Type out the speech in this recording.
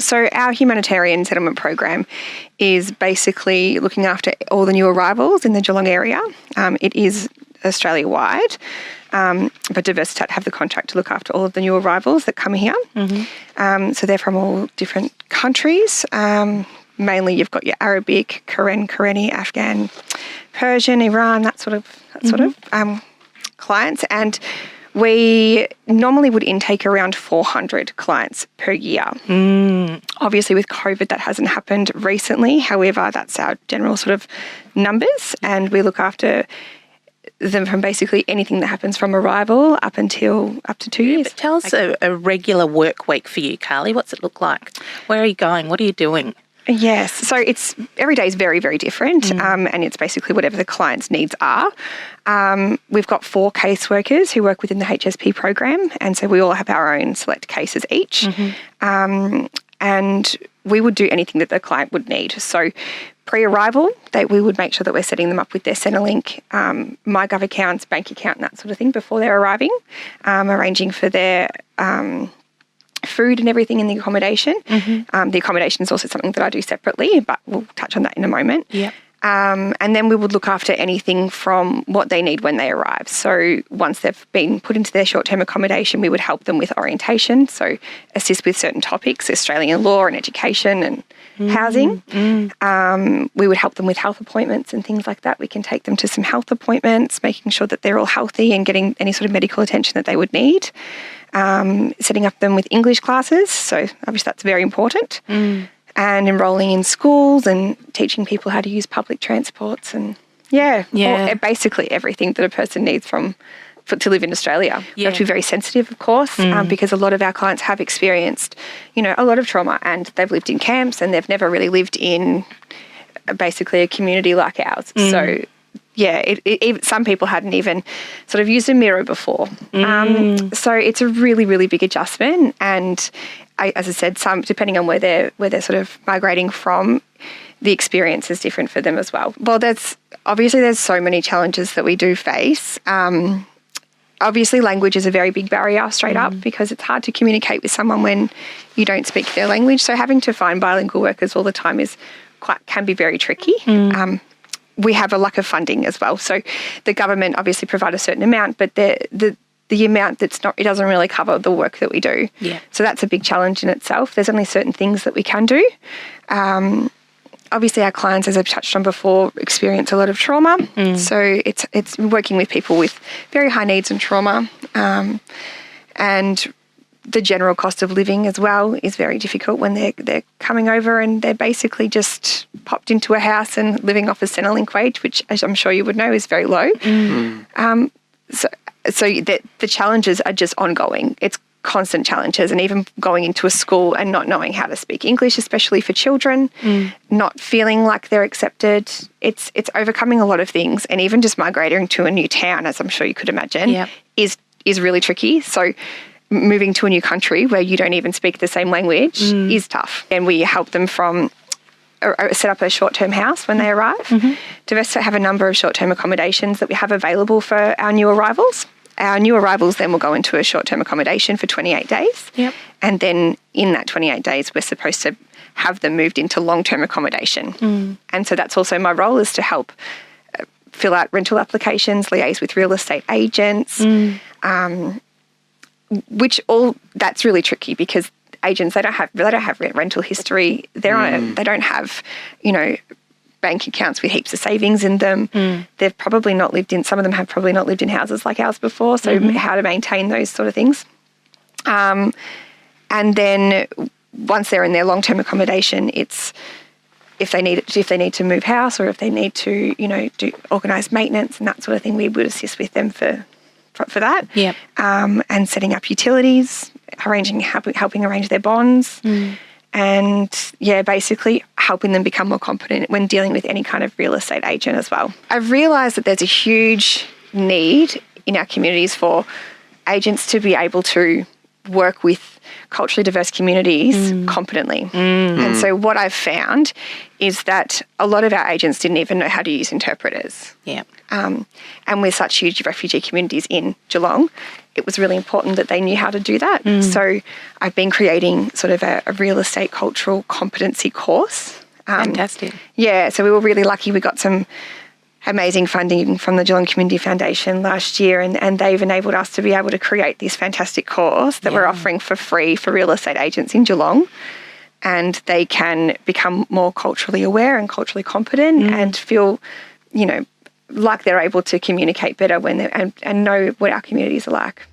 So our humanitarian settlement program is basically looking after all the new arrivals in the Geelong area. It is Australia-wide, but Diversitat have the contract to look after all of the new arrivals that come here. So they're from all different countries. Mainly you've got your Arabic, Karenni, Afghan, Persian, Iran, that sort of clients. And we normally would intake around 400 clients per year. Obviously with COVID that hasn't happened recently. However, that's our general sort of numbers, and we look after them from basically anything that happens from arrival up to 2 years. But tell us a regular work week for you, Kahlee. What's it look like? Where are you going? What are you doing? Yes, so every day is very, very different, and it's basically whatever the client's needs are. We've got 4 caseworkers who work within the HSP program, and so we all have our own select cases each. And we would do anything that the client would need. So pre-arrival, we would make sure that we're setting them up with their Centrelink, MyGov accounts, bank account, and that sort of thing before they're arriving, arranging for their food and everything in the accommodation. The accommodation is also something that I do separately, but we'll touch on that in a moment. And then we would look after anything from what they need when they arrive. So once they've been put into their short-term accommodation, we would help them with orientation, so assist with certain topics, Australian law and education and housing. We would help them with health appointments and things like that. We can take them to some health appointments, making sure that they're all healthy and getting any sort of medical attention that they would need. Setting up them with English classes, so obviously that's very important. And enrolling in schools and teaching people how to use public transports and basically everything that a person needs to live in Australia. You have to be very sensitive, of course, because a lot of our clients have experienced, a lot of trauma, and they've lived in camps and they've never really lived in basically a community like ours. So some people hadn't even sort of used a mirror before. So it's a really, really big adjustment. And as I said, depending on where they're sort of migrating from, the experience is different for them as well. Well, there's so many challenges that we do face. Obviously, language is a very big barrier straight up, because it's hard to communicate with someone when you don't speak their language. So having to find bilingual workers all the time can be very tricky. We have a lack of funding as well. So the government obviously provide a certain amount, but the amount it doesn't really cover the work that we do. So that's a big challenge in itself. There's only certain things that we can do. Obviously our clients, as I've touched on before, experience a lot of trauma. So it's working with people with very high needs and trauma. And the general cost of living as well is very difficult when they're coming over and they're basically just popped into a house and living off a Centrelink wage, which, as I'm sure you would know, is very low. So the challenges are just ongoing. It's constant challenges, and even going into a school and not knowing how to speak English, especially for children, not feeling like they're accepted. It's overcoming a lot of things, and even just migrating to a new town, as I'm sure you could imagine, is really tricky. So moving to a new country where you don't even speak the same language is tough. And we help them set up a short-term house when they arrive. Diversitat have a number of short-term accommodations that we have available for our new arrivals. Our new arrivals then will go into a short-term accommodation for 28 days. And then in that 28 days, we're supposed to have them moved into long-term accommodation. And so that's also my role, is to help fill out rental applications, liaise with real estate agents, that's really tricky, because agents, they don't have rental history. They don't have, bank accounts with heaps of savings in them. They've probably not lived in, some of them have probably not lived in houses like ours before, so how to maintain those sort of things. And then once they're in their long-term accommodation, it's if they need to move house, or if they need to, organise maintenance and that sort of thing, we would assist with them for that. And setting up utilities, helping arrange their bonds. And basically helping them become more competent when dealing with any kind of real estate agent as well. I've realised that there's a huge need in our communities for agents to be able to work with culturally diverse communities competently. And so what I've found is that a lot of our agents didn't even know how to use interpreters. And with such huge refugee communities in Geelong, it was really important that they knew how to do that. So I've been creating sort of a real estate cultural competency course. Fantastic. Yeah, so we were really lucky. We got some amazing funding from the Geelong Community Foundation last year, and they've enabled us to be able to create this fantastic course that we're offering for free for real estate agents in Geelong. And they can become more culturally aware and culturally competent and feel, like they're able to communicate better when and know what our communities are like.